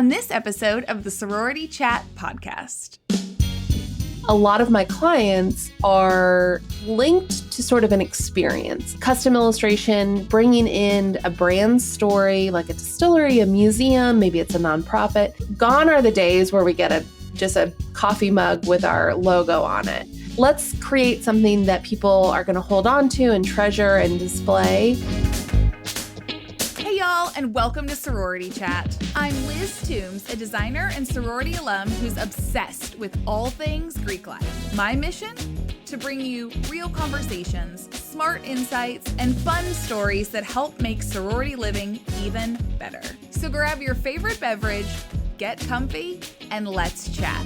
on this episode of the Sorority Chat podcast. A lot of my clients are linked to sort of an experience, custom illustration, bringing in a brand story like a distillery, a museum, maybe it's a nonprofit. Gone are the days where we get just a coffee mug with our logo on it. Let's create something that people are going to hold on to and treasure and display. Hey y'all, and welcome to Sorority Chat. I'm Liz Toombs, a designer and sorority alum who's obsessed with all things Greek life. My mission? To bring you real conversations, smart insights, and fun stories that help make sorority living even better. So grab your favorite beverage, get comfy, and let's chat.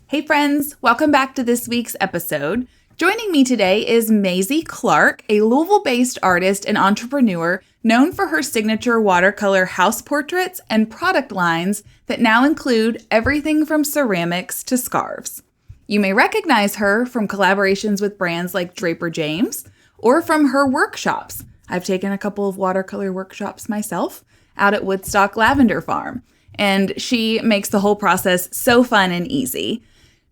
Hey friends, welcome back to this week's episode. Joining me today is Maizie Clarke, a Louisville-based artist and entrepreneur known for her signature watercolor house portraits and product lines that now include everything from ceramics to scarves. You may recognize her from collaborations with brands like Draper James or from her workshops. I've taken a couple of watercolor workshops myself out at Woodstock Lavender Farm, and she makes the whole process so fun and easy.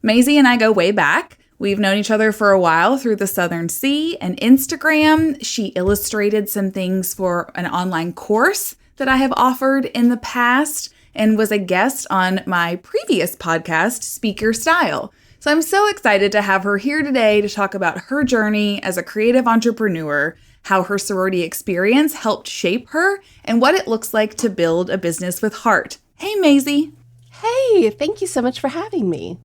Maizie and I go way back. We've known each other for a while through the Southern Sea and Instagram. She illustrated some things for an online course that I have offered in the past and was a guest on my previous podcast, Speak Your Style. So I'm so excited to have her here today to talk about her journey as a creative entrepreneur, how her sorority experience helped shape her, and what it looks like to build a business with heart. Hey, Maizie. Hey, thank you so much for having me.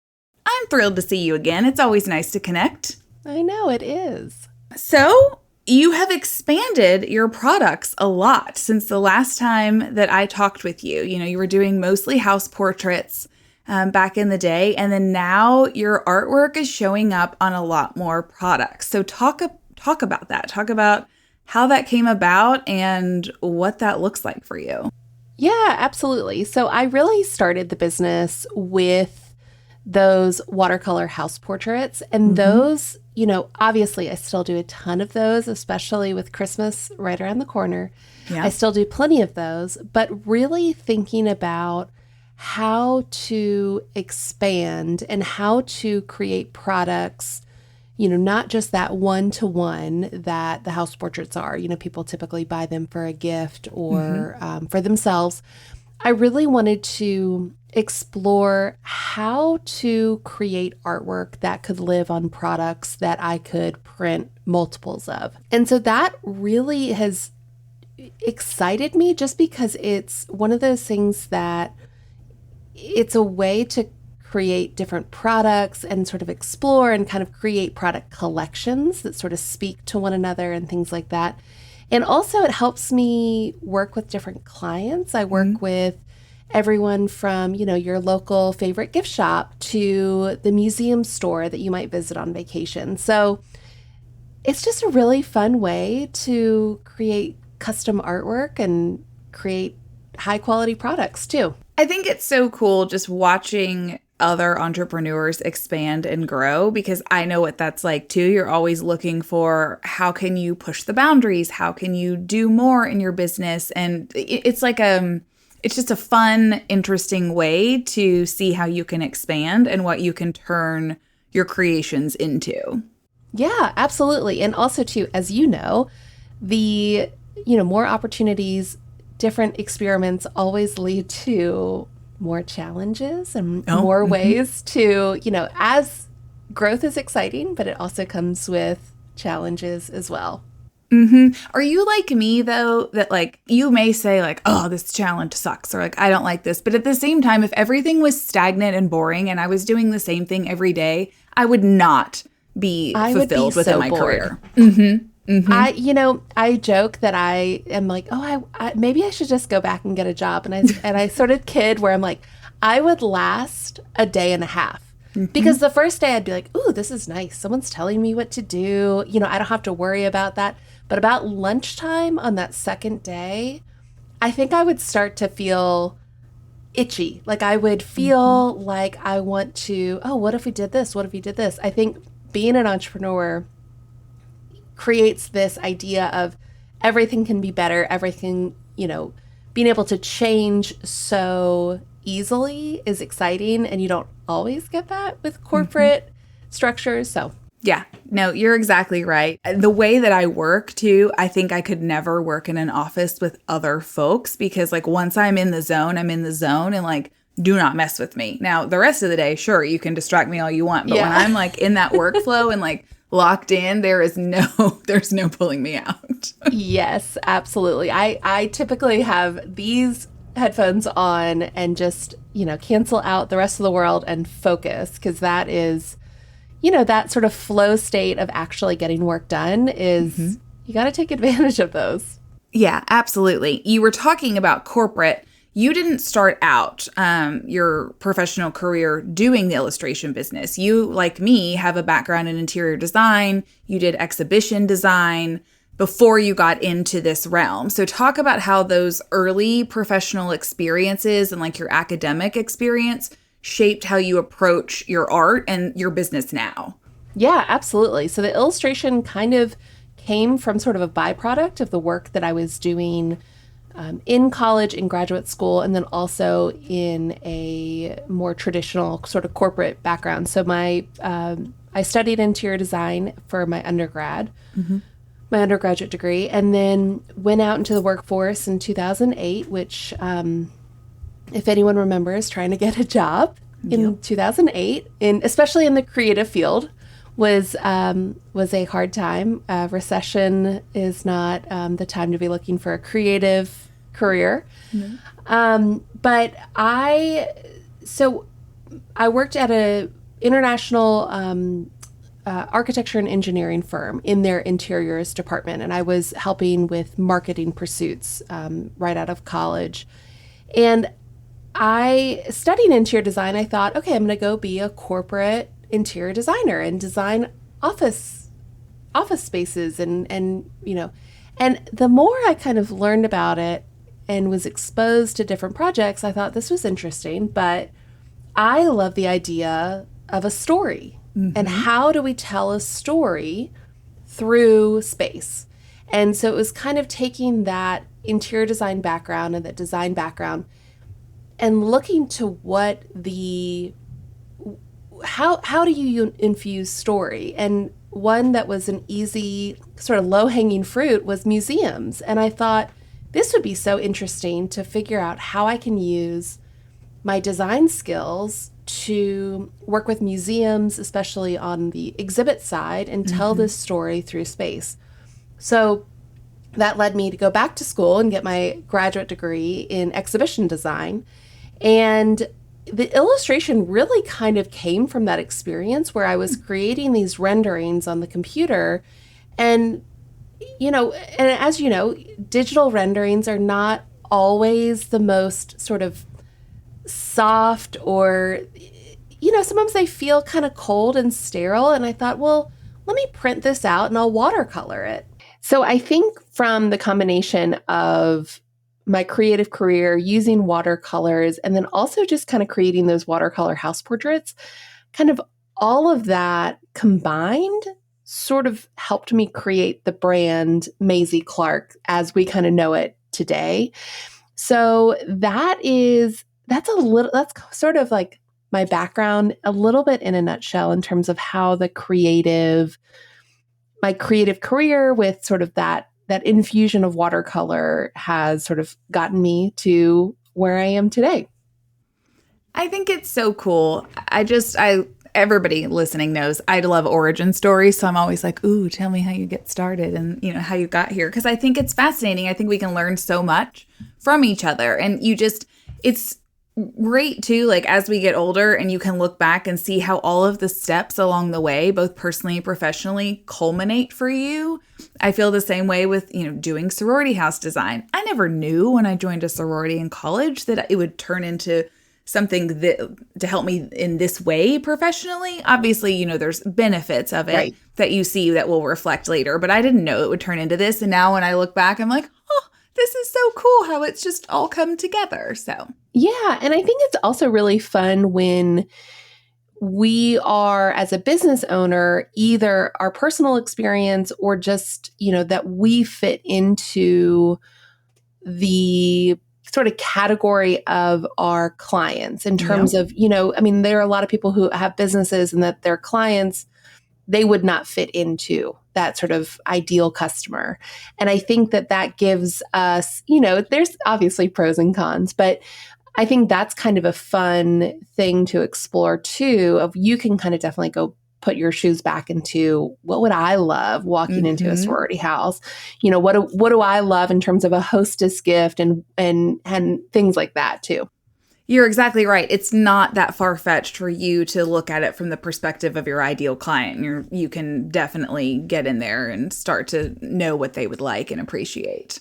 I'm thrilled to see you again. It's always nice to connect. I know it is. So you have expanded your products a lot since the last time that I talked with you. You know, you were doing mostly house portraits back in the day, and then now your artwork is showing up on a lot more products. So talk about that. Talk about how that came about and what that looks like for you. Yeah, absolutely. So I really started the business with those watercolor house portraits. And those, you know, obviously I still do a ton of those, especially with Christmas right around the corner. Yeah. I still do plenty of those, but really thinking about how to expand and how to create products, you know, not just that one-to-one that the house portraits are. You know, people typically buy them for a gift or for themselves. I really wanted to explore how to create artwork that could live on products that I could print multiples of. And so that really has excited me just because it's one of those things that it's a way to create different products and sort of explore and kind of create product collections that sort of speak to one another and things like that. And also it helps me work with different clients. I work with everyone from, you know, your local favorite gift shop to the museum store that you might visit on vacation. So it's just a really fun way to create custom artwork and create high quality products too. I think it's so cool just watching other entrepreneurs expand and grow, because I know what that's like too. You're always looking for how can you push the boundaries? How can you do more in your business? And it's like it's just a fun, interesting way to see how you can expand and what you can turn your creations into. Yeah, absolutely. And also too, as you know, more opportunities, different experiments always lead to more challenges and more ways to, you know, as growth is exciting, but it also comes with challenges as well. Are you like me though, that like you may say like, oh, this challenge sucks, or like, I don't like this. But at the same time, if everything was stagnant and boring and I was doing the same thing every day, I would not be fulfilled within my career. I joke that I am like, I maybe I should just go back and get a job. And I sort of kid where I'm like, I would last a day and a half. Because the first day I'd be like, ooh, this is nice. Someone's telling me what to do. You know, I don't have to worry about that. But about lunchtime on that second day, I think I would start to feel itchy. Like I would feel like I want to, what if we did this? What if we did this? I think being an entrepreneur creates this idea of everything can be better. Everything, being able to change so easily is exciting. And you don't always get that with corporate structures. So yeah, no, you're exactly right. The way that I work too, I think I could never work in an office with other folks because like once I'm in the zone, I'm in the zone and like, do not mess with me. Now, the rest of the day, sure, you can distract me all you want. But when I'm like in that workflow and like locked in, there's no pulling me out. Yes, absolutely. I typically have these headphones on and just, cancel out the rest of the world and focus because that is, that sort of flow state of actually getting work done is you got to take advantage of those. Yeah, absolutely. You were talking about corporate. You didn't start out your professional career doing the illustration business. You, like me, have a background in interior design. You did exhibition design before you got into this realm. So talk about how those early professional experiences and like your academic experience shaped how you approach your art and your business now. Yeah, absolutely. So the illustration kind of came from sort of a byproduct of the work that I was doing in college, in graduate school, and then also in a more traditional sort of corporate background. So I studied interior design for my undergrad, my undergraduate degree, and then went out into the workforce in 2008, which, if anyone remembers, trying to get a job in 2008, especially in the creative field, was a hard time. Recession is not the time to be looking for a creative career. But I worked at a international architecture and engineering firm in their interiors department, and I was helping with marketing pursuits right out of college. And I studied interior design. I thought, okay, I'm going to go be a corporate interior designer and design office spaces and the more I kind of learned about it and was exposed to different projects, I thought this was interesting, but I love the idea of a story. And how do we tell a story through space? And so it was kind of taking that interior design background and that design background and looking to what how do you infuse story? And one that was an easy sort of low-hanging fruit was museums. And I thought this would be so interesting to figure out how I can use my design skills to work with museums, especially on the exhibit side, and tell this story through space. So that led me to go back to school and get my graduate degree in exhibition design. And the illustration really kind of came from that experience where I was creating these renderings on the computer. And, and as you know, digital renderings are not always the most sort of soft or, sometimes they feel kind of cold and sterile. And I thought, well, let me print this out and I'll watercolor it. So I think from the combination of my creative career using watercolors and then also just kind of creating those watercolor house portraits, kind of all of that combined sort of helped me create the brand Maizie Clarke as we kind of know it today. So that's sort of like my background a little bit in a nutshell in terms of how my creative career with sort of that infusion of watercolor has sort of gotten me to where I am today. I think it's so cool. Everybody listening knows I love origin stories. So I'm always like, ooh, tell me how you get started and, how you got here. Because I think it's fascinating. I think we can learn so much from each other. And it's great too, like as we get older and you can look back and see how all of the steps along the way, both personally and professionally, culminate for you. I feel the same way with, doing sorority house design. I never knew when I joined a sorority in college that it would turn into something to help me in this way professionally. Obviously, there's benefits of it that you see that will reflect later, but I didn't know it would turn into this. And now when I look back, I'm like, oh, this is so cool how it's just all come together. So, yeah. And I think it's also really fun when we are, as a business owner, either our personal experience or just, that we fit into the sort of category of our clients in terms of, there are a lot of people who have businesses and that their clients, they would not fit into that sort of ideal customer. And I think that gives us, there's obviously pros and cons, but I think that's kind of a fun thing to explore too, of you can kind of definitely go put your shoes back into what would I love walking into a sorority house? What do I love in terms of a hostess gift and things like that too. You're exactly right. It's not that far-fetched for you to look at it from the perspective of your ideal client. You can definitely get in there and start to know what they would like and appreciate.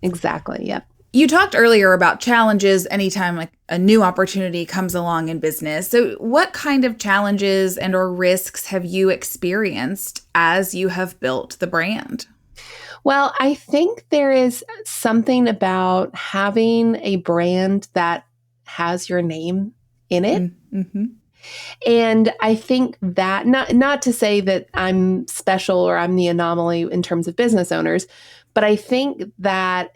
Exactly. Yep. You talked earlier about challenges anytime like a new opportunity comes along in business. So what kind of challenges and or risks have you experienced as you have built the brand? Well, I think there is something about having a brand that has your name in it. Mm-hmm. And I think that not to say that I'm special or I'm the anomaly in terms of business owners, but I think that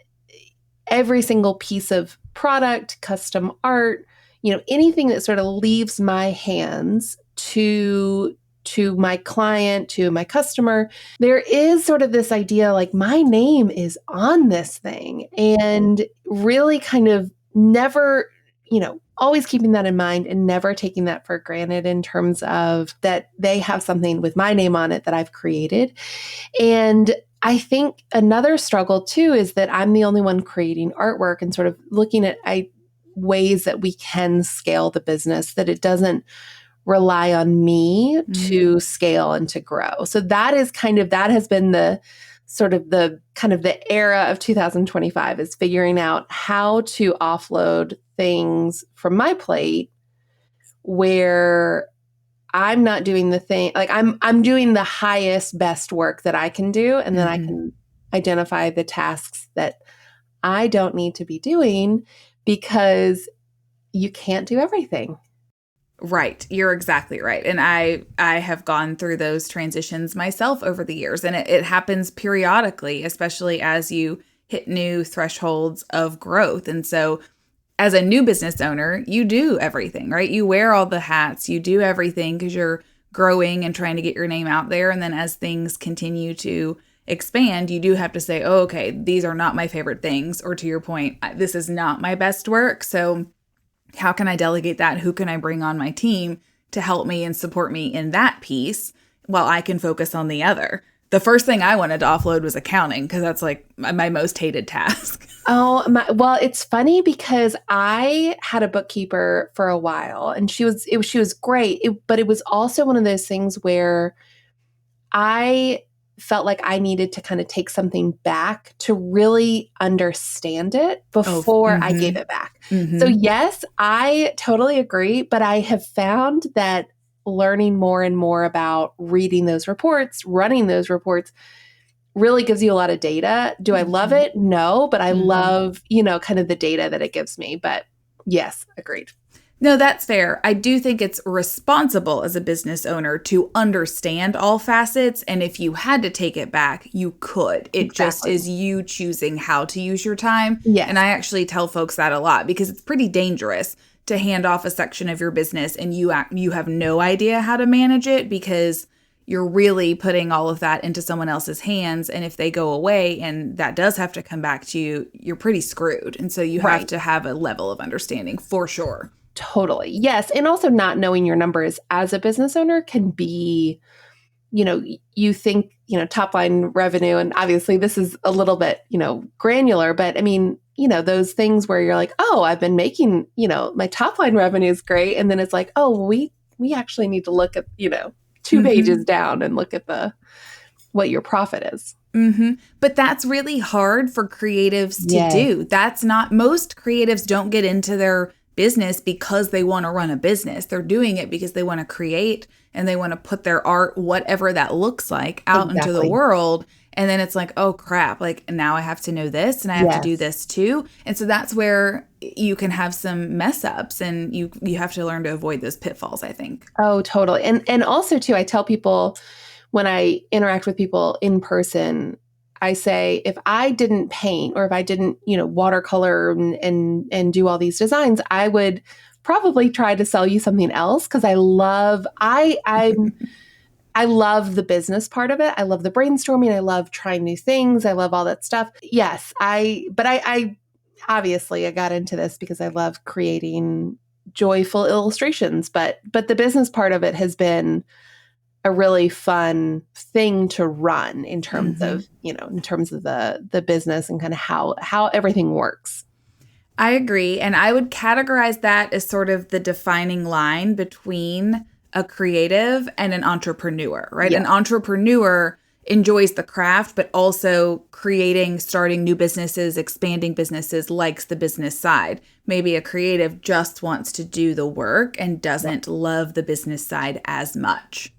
every single piece of product, custom art, anything that sort of leaves my hands to my client, to my customer, there is sort of this idea like my name is on this thing, and really kind of never, always keeping that in mind and never taking that for granted in terms of that they have something with my name on it that I've created. And I think another struggle too is that I'm the only one creating artwork and sort of looking at ways that we can scale the business, that it doesn't rely on me to scale and to grow. So that has been the sort of the kind of the era of 2025, is figuring out how to offload things from my plate where I'm not doing the thing, like I'm doing the highest, best work that I can do. And then I can identify the tasks that I don't need to be doing, because you can't do everything. Right. You're exactly right. And I have gone through those transitions myself over the years, and it happens periodically, especially as you hit new thresholds of growth. And so as a new business owner, you do everything, right? You wear all the hats, you do everything because you're growing and trying to get your name out there. And then as things continue to expand, you do have to say, oh, okay, these are not my favorite things. Or to your point, this is not my best work. So how can I delegate that? Who can I bring on my team to help me and support me in that piece while I can focus on the other? The first thing I wanted to offload was accounting, because that's like my most hated task. Well, it's funny because I had a bookkeeper for a while, and she was great. But it was also one of those things where I felt like I needed to kind of take something back to really understand it before I gave it back. So yes, I totally agree. But I have found that learning more and more about reading those reports, running those reports, really gives you a lot of data. Do I love it? No, but I love, kind of the data that it gives me. But yes, agreed. No, that's fair. I do think it's responsible as a business owner to understand all facets. And if you had to take it back, you could. It just is you choosing how to use your time. Yes. And I actually tell folks that a lot, because it's pretty dangerous to hand off a section of your business and you have no idea how to manage it, because you're really putting all of that into someone else's hands. And if they go away and that does have to come back to you, you're pretty screwed. And so you have to have a level of understanding for sure. Totally. Yes. And also not knowing your numbers as a business owner can be, you think, top line revenue. And obviously this is a little bit, granular, but I mean, those things where you're like, oh, I've been making, my top line revenue is great. And then it's like, oh, we actually need to look at, 2 pages down and look at what your profit is. But that's really hard for creatives to do. That's not, most creatives don't get into their business because they want to run a business. They're doing it because they want to create and they want to put their art, whatever that looks like, out into the world. And then it's like, oh crap, like now I have to know this and I have to do this too. And so that's where you can have some mess ups, and you have to learn to avoid those pitfalls, I think. Oh, totally. And also too, I tell people when I interact with people in person, I say, if I didn't paint or if I didn't, watercolor and do all these designs, I would probably try to sell you something else, because I love the business part of it. I love the brainstorming. I love trying new things. I love all that stuff. Yes, but I obviously I got into this because I love creating joyful illustrations, but the business part of it has been a really fun thing to run in terms of, the business and kind of how everything works. I agree. And I would categorize that as sort of the defining line between a creative and an entrepreneur, right? Yeah. An entrepreneur enjoys the craft, but also creating, starting new businesses, expanding businesses, likes the business side. Maybe a creative just wants to do the work and doesn't love the business side as much.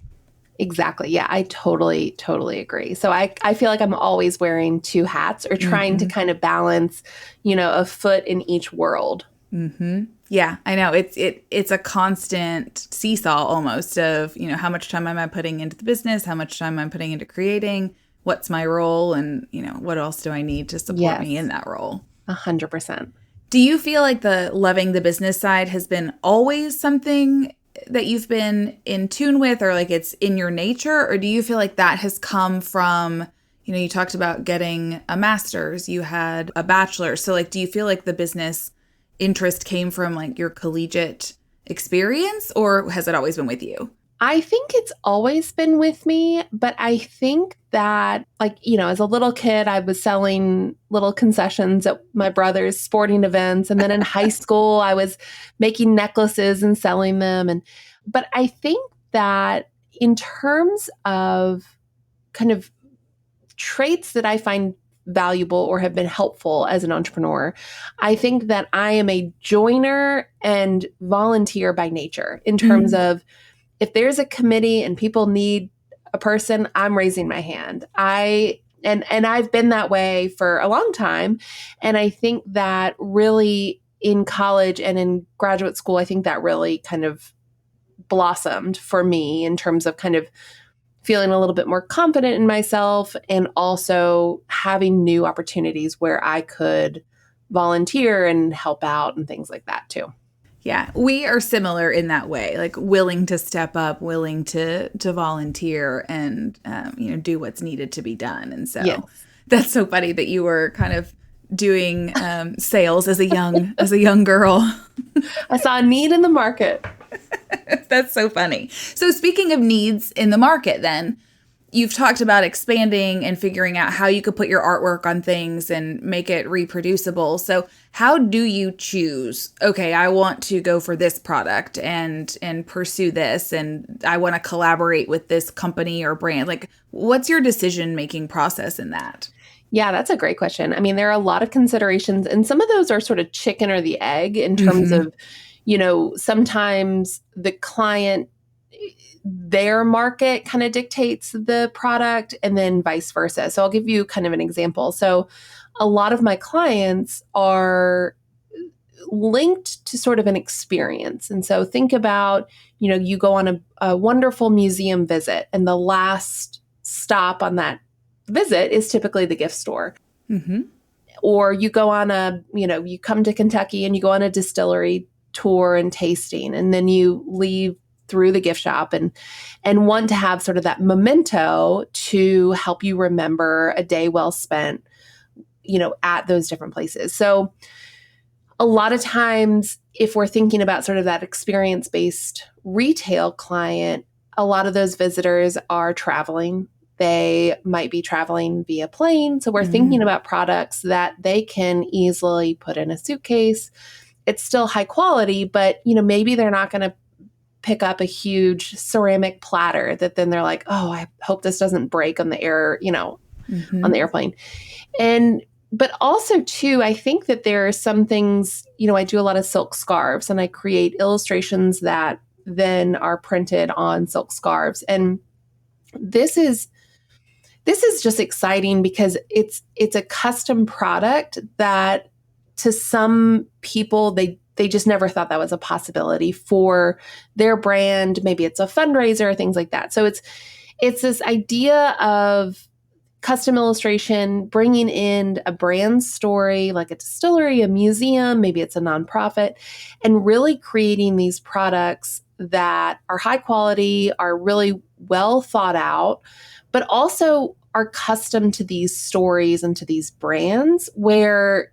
Exactly. Yeah, I totally agree. So I feel like I'm always wearing two hats, or trying to kind of balance, a foot in each world. Mm-hmm. Yeah, I know. It's a constant seesaw almost of, how much time am I putting into the business? How much time I'm putting into creating? What's my role? And, what else do I need to support me in that role? 100%. Do you feel like the loving the business side has been always something that you've been in tune with, or like it's in your nature? Or do you feel like that has come from, you talked about getting a master's, you had a bachelor's. So like, do you feel like the business interest came from like your collegiate experience, or has it always been with you? I think it's always been with me, but I think that as a little kid, I was selling little concessions at my brother's sporting events. And then in high school, I was making necklaces and selling them. But I think that in terms of kind of traits that I find valuable or have been helpful as an entrepreneur, I think that I am a joiner and volunteer by nature, in terms of, if there's a committee and people need a person, I'm raising my hand. And I've been that way for a long time. And I think that really in college and in graduate school, I think that really kind of blossomed for me in terms of kind of feeling a little bit more confident in myself, and also having new opportunities where I could volunteer and help out and things like that too. Yeah, we are similar in that way, like willing to step up, willing to volunteer and, do what's needed to be done. And so That's so funny that you were kind of doing sales as a young girl. I saw a need in the market. That's so funny. So speaking of needs in the market, then, you've talked about expanding and figuring out how you could put your artwork on things and make it reproducible. So how do you choose, okay, I want to go for this product and pursue this, and I want to collaborate with this company or brand? Like, what's your decision-making process in that? Yeah, that's a great question. I mean, there are a lot of considerations, and some of those are sort of chicken or the egg in terms of, sometimes the client, their market kind of dictates the product, and then vice versa. So I'll give you kind of an example. So a lot of my clients are linked to sort of an experience. And so think about, you go on a wonderful museum visit, and the last stop on that visit is typically the gift store. Mm-hmm. Or you go on you come to Kentucky and you go on a distillery tour and tasting, and then you leave through the gift shop and want to have sort of that memento to help you remember a day well spent, at those different places. So a lot of times, if we're thinking about sort of that experience-based retail client, a lot of those visitors are traveling. They might be traveling via plane. So we're thinking about products that they can easily put in a suitcase. It's still high quality, but, maybe they're not going to pick up a huge ceramic platter that then they're like, oh, I hope this doesn't break on the air, on the airplane. But also too, I think that there are some things, I do a lot of silk scarves, and I create illustrations that then are printed on silk scarves. And this is This is just exciting because it's a custom product that to some people, they just never thought that was a possibility for their brand. Maybe it's a fundraiser, things like that. So it's this idea of custom illustration, bringing in a brand story, like a distillery, a museum, maybe it's a nonprofit, and really creating these products that are high quality, are really well thought out, but also are custom to these stories and to these brands where,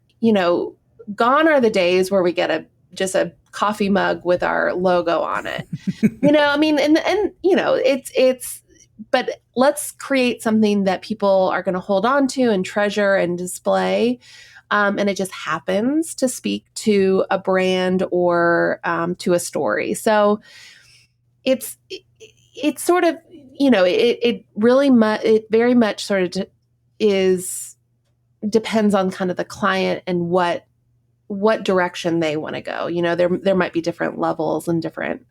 gone are the days where we get just a coffee mug with our logo on it. I mean, and it's but let's create something that people are going to hold on to and treasure and display. And it just happens to speak to a brand or to a story. So it's sort of, it really it very much sort of depends on kind of the client and what direction they want to go. There might be different levels and different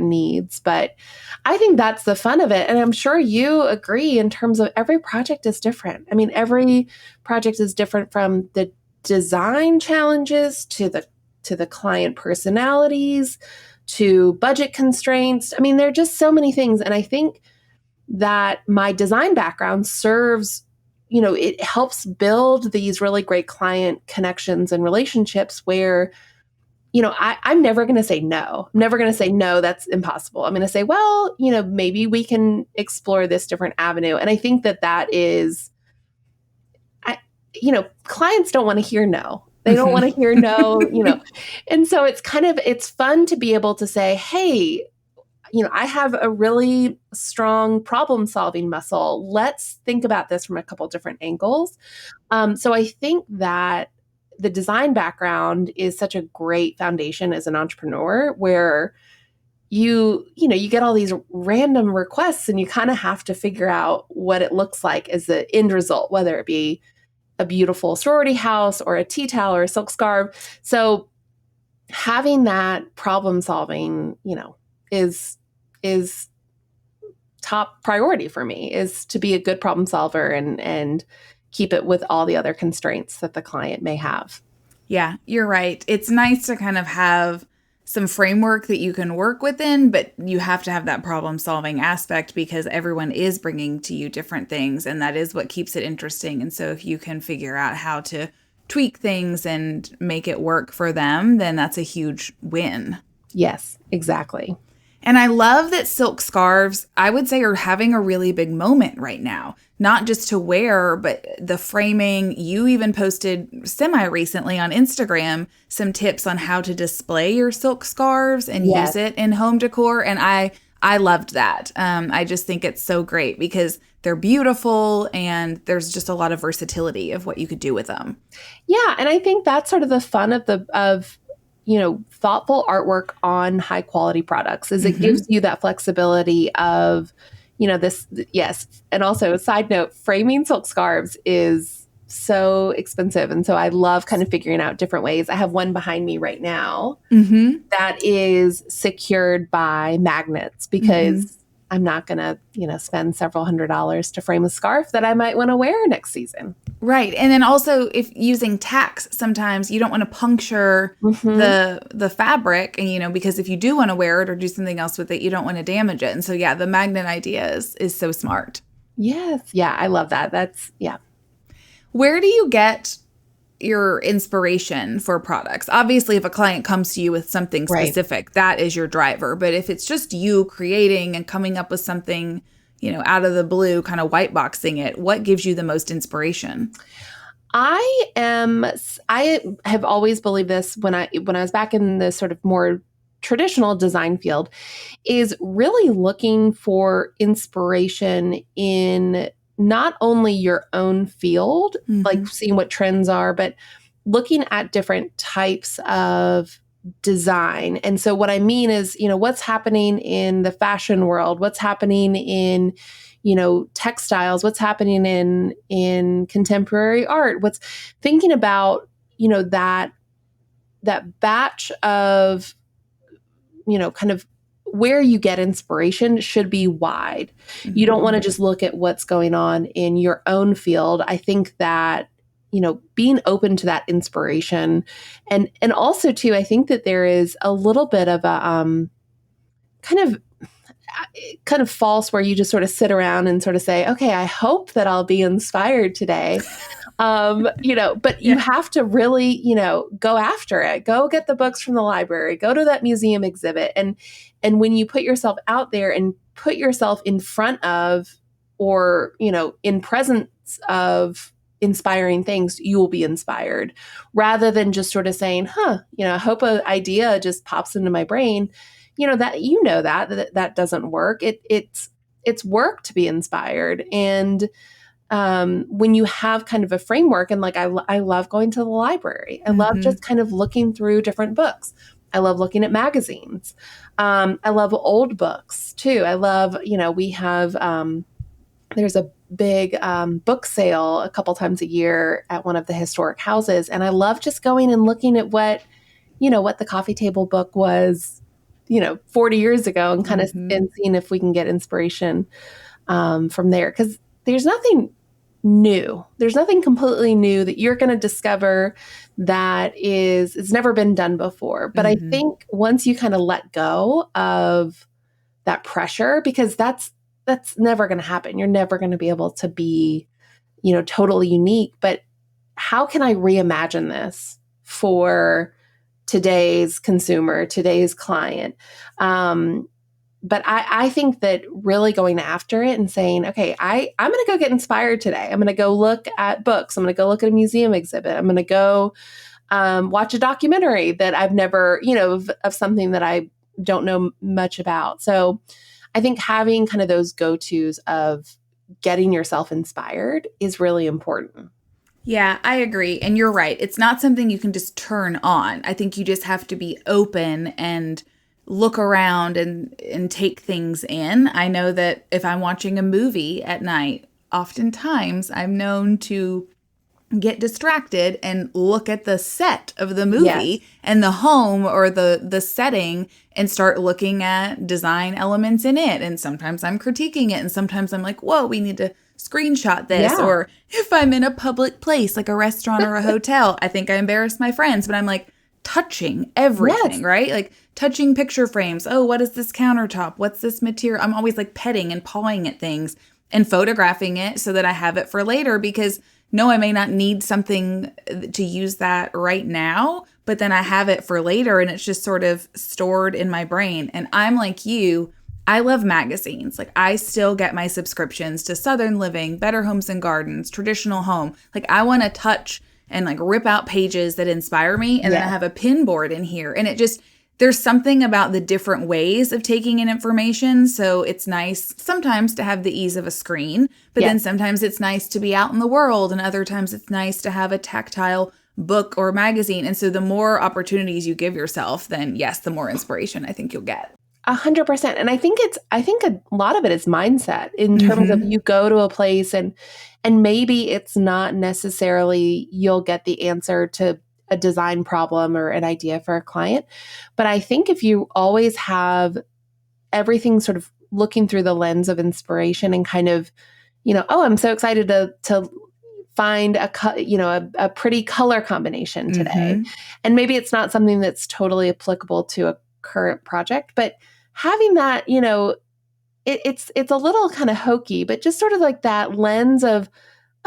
needs, but I think that's the fun of it. And I'm sure you agree in terms of every project is different. I mean, every project is different, from the design challenges to the client personalities to budget constraints. I mean, there are just so many things. And I think that my design background serves, it helps build these really great client connections and relationships where, I'm never going to say no. I'm never going to say, no, that's impossible. I'm going to say, well, maybe we can explore this different avenue. And I think that is, clients don't want to hear no. They don't want to hear no, And so it's fun to be able to say, hey, I have a really strong problem solving muscle. Let's think about this from a couple different angles. So I think that the design background is such a great foundation as an entrepreneur, where you get all these random requests and you kind of have to figure out what it looks like as the end result, whether it be a beautiful sorority house or a tea towel or a silk scarf. So having that problem solving, is top priority for me, is to be a good problem solver and keep it with all the other constraints that the client may have. Yeah, you're right. It's nice to kind of have some framework that you can work within, but you have to have that problem solving aspect because everyone is bringing to you different things, and that is what keeps it interesting. And so if you can figure out how to tweak things and make it work for them, then that's a huge win. Yes, exactly. And I love that silk scarves, I would say, are having a really big moment right now. Not just to wear, but the framing. You even posted semi-recently on Instagram some tips on how to display your silk scarves and use it in home decor. And I loved that. I just think it's so great because they're beautiful and there's just a lot of versatility of what you could do with them. Yeah, and I think that's sort of the fun of thoughtful artwork on high quality products, is it gives you that flexibility of, this. Yes. And also, a side note, framing silk scarves is so expensive. And so I love kind of figuring out different ways. I have one behind me right now that is secured by magnets because I'm not going to, spend several $100s to frame a scarf that I might want to wear next season. Right. And then also, if using tacks, sometimes you don't want to puncture the fabric, and because if you do want to wear it or do something else with it, you don't want to damage it. And so, yeah, the magnet idea is so smart. Yes. Yeah, I love that. Where do you get your inspiration for products? Obviously, if a client comes to you with something specific, that is your driver. But if it's just you creating and coming up with something, out of the blue, kind of white boxing it, what gives you the most inspiration? I have always believed this when I was back in the sort of more traditional design field, is really looking for inspiration in not only your own field, like seeing what trends are, but looking at different types of design. And so what I mean is, what's happening in the fashion world, what's happening in, textiles, what's happening in contemporary art, what's thinking about, that batch of, kind of where you get inspiration should be wide. You don't want to just look at what's going on in your own field. I think that, being open to that inspiration and also too, I think that there is a little bit of a kind of false where you just sort of sit around and sort of say, okay, I hope that I'll be inspired today. But you have to really, go after it, go get the books from the library, go to that museum exhibit. And when you put yourself out there and put yourself in front of, or, in presence of inspiring things, you will be inspired rather than just sort of saying, I hope an idea just pops into my brain. That doesn't work. It's work to be inspired. And when you have kind of a framework, and like I love going to the library. I love just kind of looking through different books. I love looking at magazines. I love old books too. I love, we have there's a big book sale a couple times a year at one of the historic houses, and I love just going and looking at what the coffee table book was 40 years ago, and kind of and seeing if we can get inspiration from there. Because there's nothing new. There's nothing completely new that you're going to discover that it's never been done before. But I think once you kind of let go of that pressure, because that's never going to happen. You're never going to be able to be, totally unique. But how can I reimagine this for today's consumer, today's client? But I think that really going after it and saying, okay, I'm going to go get inspired today. I'm going to go look at books. I'm going to go look at a museum exhibit. I'm going to go watch a documentary that I've never, of something that I don't know much about. So I think having kind of those go-tos of getting yourself inspired is really important. Yeah, I agree. And you're right. It's not something you can just turn on. I think you just have to be open and look around and take things in. I know that if I'm watching a movie at night, oftentimes I'm known to get distracted and look at the set of the movie and the home or the setting and start looking at design elements in it. And sometimes I'm critiquing it. And sometimes I'm like, whoa, we need to screenshot this. Yeah. Or if I'm in a public place, like a restaurant or a hotel, I think I embarrass my friends, but I'm like touching everything, right? Like touching picture frames. Oh, what is this countertop? What's this material? I'm always like petting and pawing at things and photographing it so that I have it for later, because no, I may not need something to use that right now, but then I have it for later and it's just sort of stored in my brain. And I'm like you, I love magazines. Like I still get my subscriptions to Southern Living, Better Homes and Gardens, Traditional Home. Like I want to touch and like rip out pages that inspire me. And then I have a pin board in here. And it just, there's something about the different ways of taking in information. So it's nice sometimes to have the ease of a screen, but then sometimes it's nice to be out in the world. And other times it's nice to have a tactile book or magazine. And so the more opportunities you give yourself, then yes, the more inspiration I think you'll get. 100%. And I think a lot of it is mindset in terms of you go to a place and maybe it's not necessarily you'll get the answer to a design problem or an idea for a client. But I think if you always have everything sort of looking through the lens of inspiration and kind of, I'm so excited to find a pretty color combination today. And maybe it's not something that's totally applicable to a current project, but having that, it's a little kind of hokey, but just sort of like that lens of,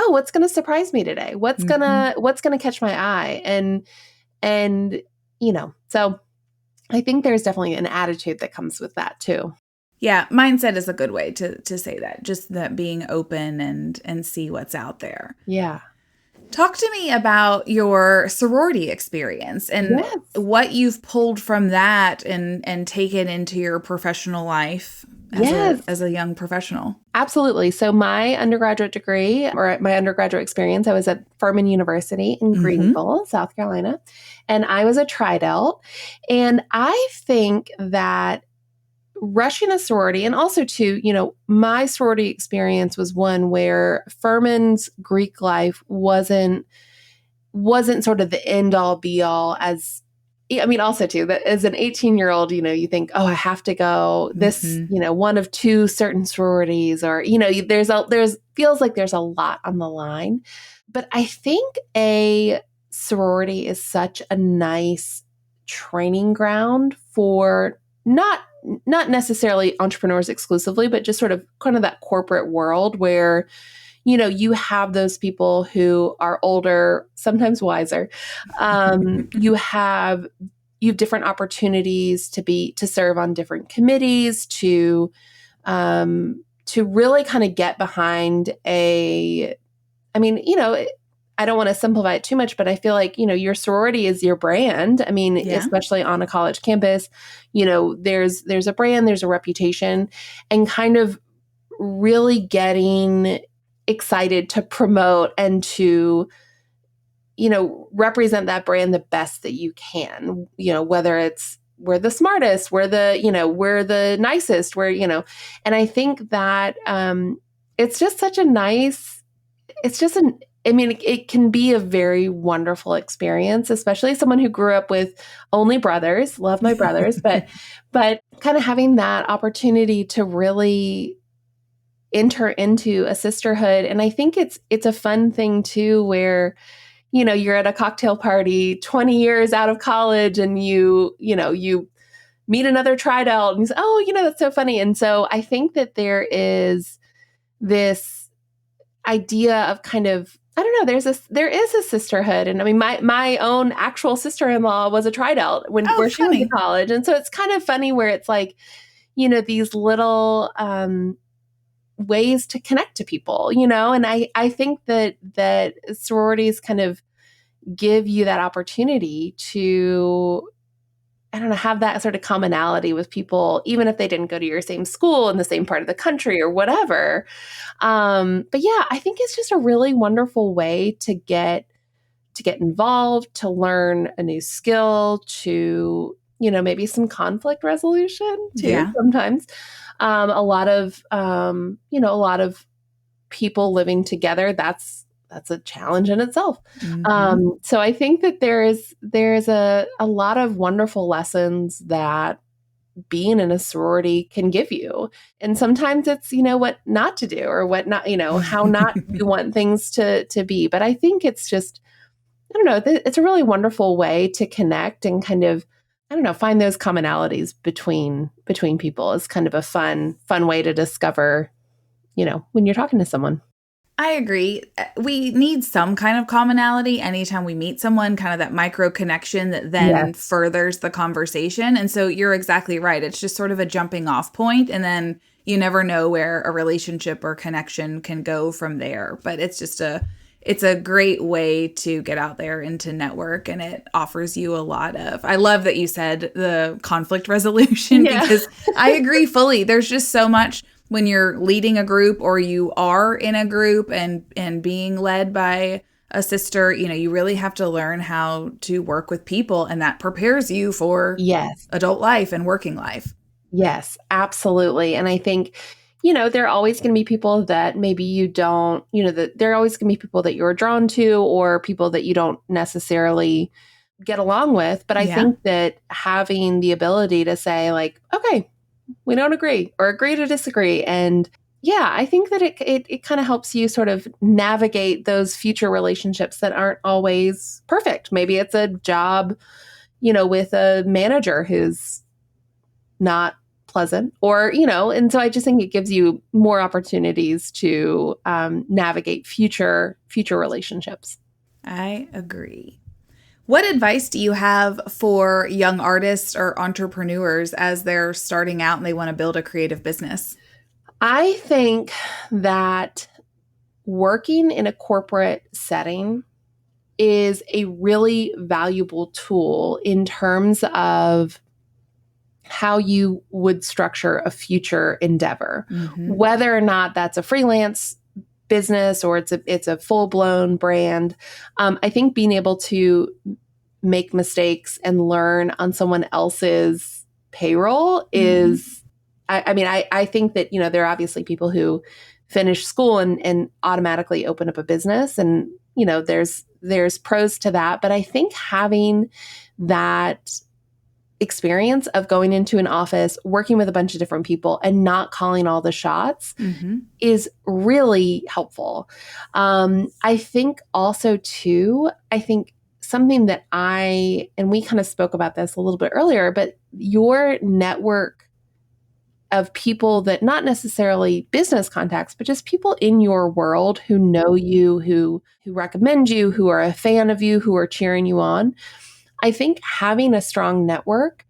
oh, what's going to surprise me today? What's going to catch my eye? And, so I think there's definitely an attitude that comes with that too. Yeah. Mindset is a good way to say that, just that being open and see what's out there. Yeah. Talk to me about your sorority experience and what you've pulled from that and taken into your professional life as a young professional. Absolutely. So my undergraduate degree or my undergraduate experience, I was at Furman University in Greenville, South Carolina, and I was a tri-delt. And I think that rushing a sorority, and also too, my sorority experience was one where Furman's Greek life wasn't sort of the end all be all as I mean, also too, that as an 18-year-old, you think, oh, I have to go this, one of two certain sororities, or, there's feels like there's a lot on the line. But I think a sorority is such a nice training ground for not necessarily entrepreneurs exclusively, but just sort of kind of that corporate world where, you have those people who are older, sometimes wiser. You have different opportunities to serve on different committees, to really kind of get behind I don't want to simplify it too much, but I feel like, your sorority is your brand. I mean, especially on a college campus, there's a brand, there's a reputation, and kind of really getting excited to promote and to, represent that brand the best that you can, whether it's we're the smartest, we're the nicest, and I think that it's just such a nice, it can be a very wonderful experience, especially someone who grew up with only brothers, love my brothers, but kind of having that opportunity to really enter into a sisterhood. And I think it's a fun thing too, where, you're at a cocktail party 20 years out of college and you meet another tri-delt and you say, oh, that's so funny. And so I think that there is this idea of kind of, I don't know, there is a sisterhood. And I mean, my own actual sister-in-law was a tri-delt where she went to college. And so it's kind of funny where it's like, these little ways to connect to people, and I think that sororities kind of give you that opportunity to, I don't know, have that sort of commonality with people, even if they didn't go to your same school in the same part of the country or whatever. But yeah, I think it's just a really wonderful way to get involved, to learn a new skill, to, maybe some conflict resolution too, sometimes. A lot of people living together, that's a challenge in itself. So I think that there's a lot of wonderful lessons that being in a sorority can give you. And sometimes it's, what not to do or what not, how not you want things to be. But I think it's just, I don't know, it's a really wonderful way to connect and kind of, I don't know, find those commonalities between people is kind of a fun way to discover, when you're talking to someone. I agree. We need some kind of commonality anytime we meet someone, kind of that micro connection that then furthers the conversation. And so you're exactly right. It's just sort of a jumping off point, and then you never know where a relationship or connection can go from there. But it's just it's a great way to get out there and to network, and it offers you a lot of, I love that you said the conflict resolution because I agree fully. There's just so much when you're leading a group or you are in a group and being led by a sister, you really have to learn how to work with people, and that prepares you for adult life and working life. Yes, absolutely. And I think, there are always going to be people that maybe you don't, that there are always going to be people that you're drawn to or people that you don't necessarily get along with. But I think that having the ability to say like, okay, we don't agree or agree to disagree. And I think that it kind of helps you sort of navigate those future relationships that aren't always perfect. Maybe it's a job, with a manager who's not pleasant or, and so I just think it gives you more opportunities to navigate future relationships. I agree. What advice do you have for young artists or entrepreneurs as they're starting out and they want to build a creative business? I think that working in a corporate setting is a really valuable tool in terms of how you would structure a future endeavor, whether or not that's a freelance business or it's a full-blown brand. I think being able to make mistakes and learn on someone else's payroll is, I think that, there are obviously people who finish school and automatically open up a business. And, there's there's pros to that. But I think having that experience of going into an office, working with a bunch of different people and not calling all the shots is really helpful. I think also too, I think something that and we kind of spoke about this a little bit earlier, but your network of people that not necessarily business contacts, but just people in your world who know you, who recommend you, who are a fan of you, who are cheering you on. I think having a strong network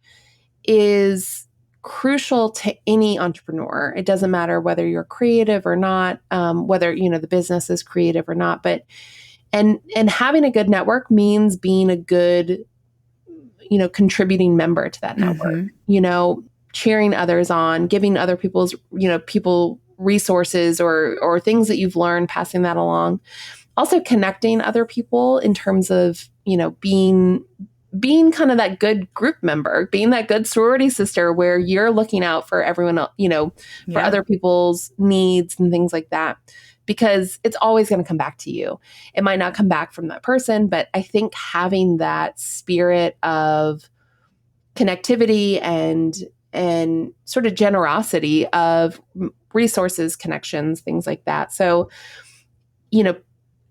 is crucial to any entrepreneur. It doesn't matter whether you're creative or not, whether, the business is creative or not, but, and having a good network means being a good, contributing member to that network, cheering others on, giving other people resources or things that you've learned, passing that along. Also connecting other people in terms of, being kind of that good group member, being that good sorority sister where you're looking out for everyone else, for other people's needs and things like that, because it's always going to come back to you. It might not come back from that person, but I think having that spirit of connectivity and sort of generosity of resources, connections, things like that. So,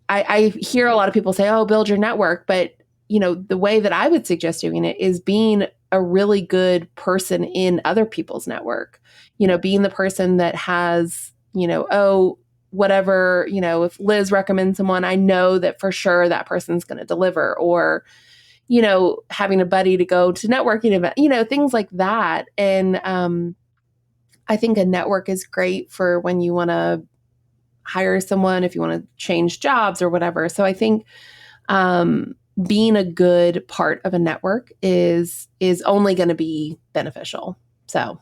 I hear a lot of people say, oh, build your network, but the way that I would suggest doing it is being a really good person in other people's network, being the person that has, whatever, if Liz recommends someone, I know that for sure that person's going to deliver, or, having a buddy to go to networking event, things like that. And I think a network is great for when you want to hire someone, if you want to change jobs or whatever. So I think, being a good part of a network is only going to be beneficial. So,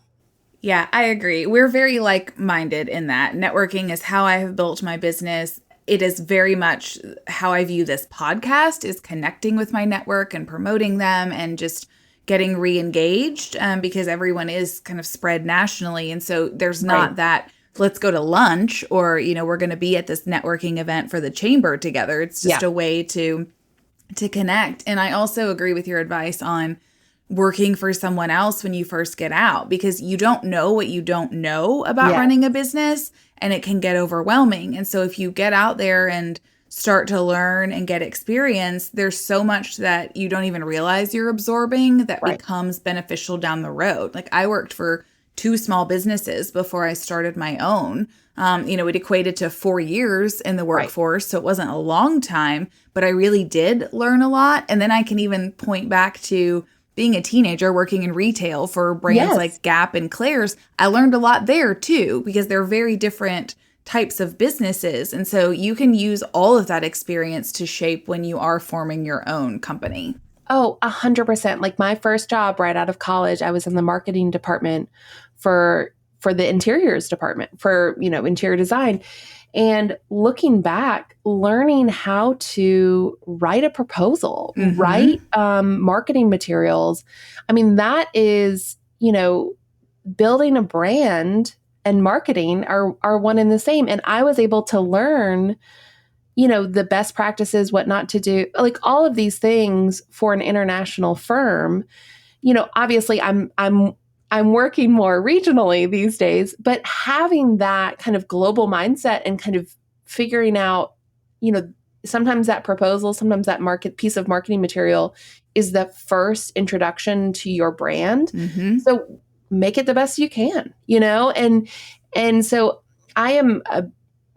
yeah, I agree. We're very like-minded in that. Networking is how I have built my business. It is very much how I view this podcast, is connecting with my network and promoting them and just getting re-engaged, because everyone is kind of spread nationally. And so there's not that, let's go to lunch, or, we're going to be at this networking event for the chamber together. It's just a way to connect. And I also agree with your advice on working for someone else when you first get out, because you don't know what you don't know about running a business, and it can get overwhelming. And so if you get out there and start to learn and get experience, there's so much that you don't even realize you're absorbing that becomes beneficial down the road. Like, I worked for 2 small businesses before I started my own. It equated to 4 years in the workforce. So it wasn't a long time, but I really did learn a lot. And then I can even point back to being a teenager working in retail for brands like Gap and Claire's. I learned a lot there too, because they're very different types of businesses. And so you can use all of that experience to shape when you are forming your own company. Oh, 100%. Like, my first job right out of college, I was in the marketing department for the interiors department, for, interior design. And looking back, learning how to write a proposal, write marketing materials. I mean, that is, building a brand and marketing are one and the same. And I was able to learn, the best practices, what not to do, like all of these things for an international firm. Obviously I'm working more regionally these days, but having that kind of global mindset and kind of figuring out, sometimes that proposal, sometimes that piece of marketing material is the first introduction to your brand. So make it the best you can, and so I am a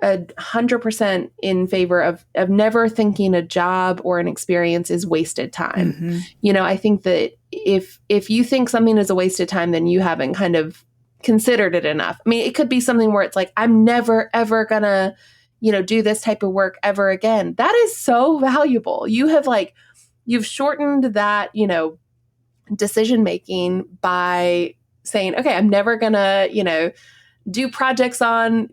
100% in favor of never thinking a job or an experience is wasted time. I think that if you think something is a wasted time, then you haven't kind of considered it enough. I mean, it could be something where it's like, I'm never, ever gonna, do this type of work ever again. That is so valuable. You've shortened that, decision-making by saying, okay, I'm never gonna, do projects on,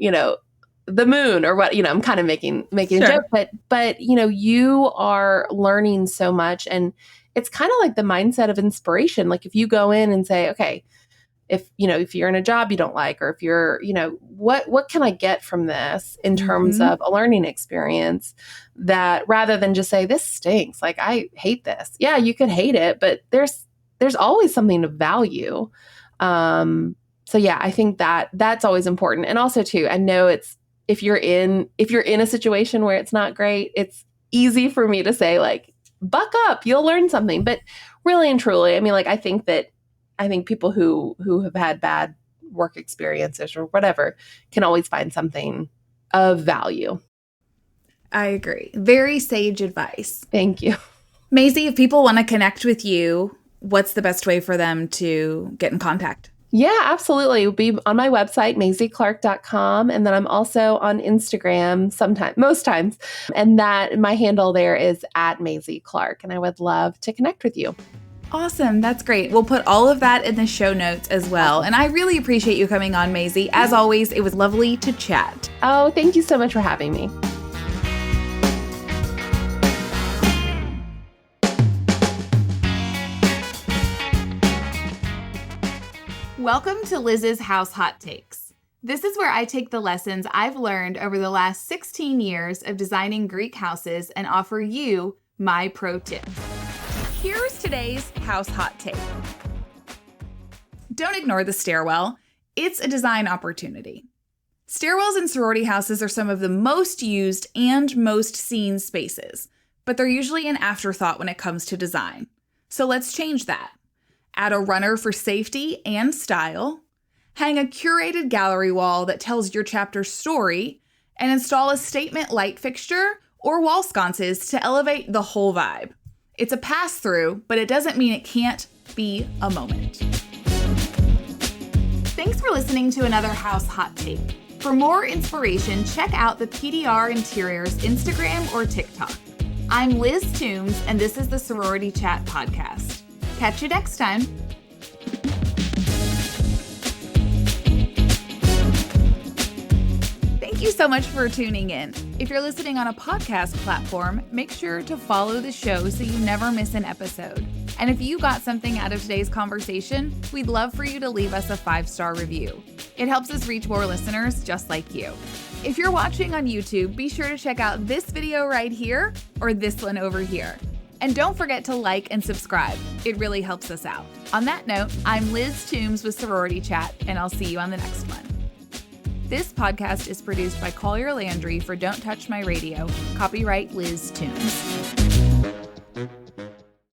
the moon or what, I'm kind of making a joke, but, you are learning so much. And it's kind of like the mindset of inspiration. Like, if you go in and say, okay, if you're in a job you don't like, or if you're, what can I get from this in terms of a learning experience, that rather than just say, this stinks, like, I hate this. Yeah, you could hate it, but there's always something to value. So yeah, I think that's always important. And also too, I know if you're in a situation where it's not great, it's easy for me to say, like, buck up, you'll learn something. But really and truly, I mean, like, I think people who have had bad work experiences or whatever can always find something of value. I agree. Very sage advice. Thank you. Maizie, if people want to connect with you, what's the best way for them to get in contact? Yeah, absolutely. It'll be on my website, MaizieClarke.com. And then I'm also on Instagram most times. And that my handle there is @Maizie Clarke. And I would love to connect with you. Awesome. That's great. We'll put all of that in the show notes as well. And I really appreciate you coming on, Maizie. As always, it was lovely to chat. Oh, thank you so much for having me. Welcome to Liz's House Hot Takes. This is where I take the lessons I've learned over the last 16 years of designing Greek houses and offer you my pro tips. Here's today's house hot take. Don't ignore the stairwell. It's a design opportunity. Stairwells in sorority houses are some of the most used and most seen spaces, but they're usually an afterthought when it comes to design. So let's change that. Add a runner for safety and style, hang a curated gallery wall that tells your chapter's story, and install a statement light fixture or wall sconces to elevate the whole vibe. It's a pass-through, but it doesn't mean it can't be a moment. Thanks for listening to another House Hot Take. For more inspiration, check out the PDR Interiors Instagram or TikTok. I'm Liz Toombs, and this is the Sorority Chat podcast. Catch you next time. Thank you so much for tuning in. If you're listening on a podcast platform, make sure to follow the show so you never miss an episode. And if you got something out of today's conversation, we'd love for you to leave us a 5-star review. It helps us reach more listeners just like you. If you're watching on YouTube, be sure to check out this video right here or this one over here. And don't forget to like and subscribe. It really helps us out. On that note, I'm Liz Toombs with Sorority Chat, and I'll see you on the next one. This podcast is produced by Collier Landry for Don't Touch My Radio. Copyright Liz Toombs.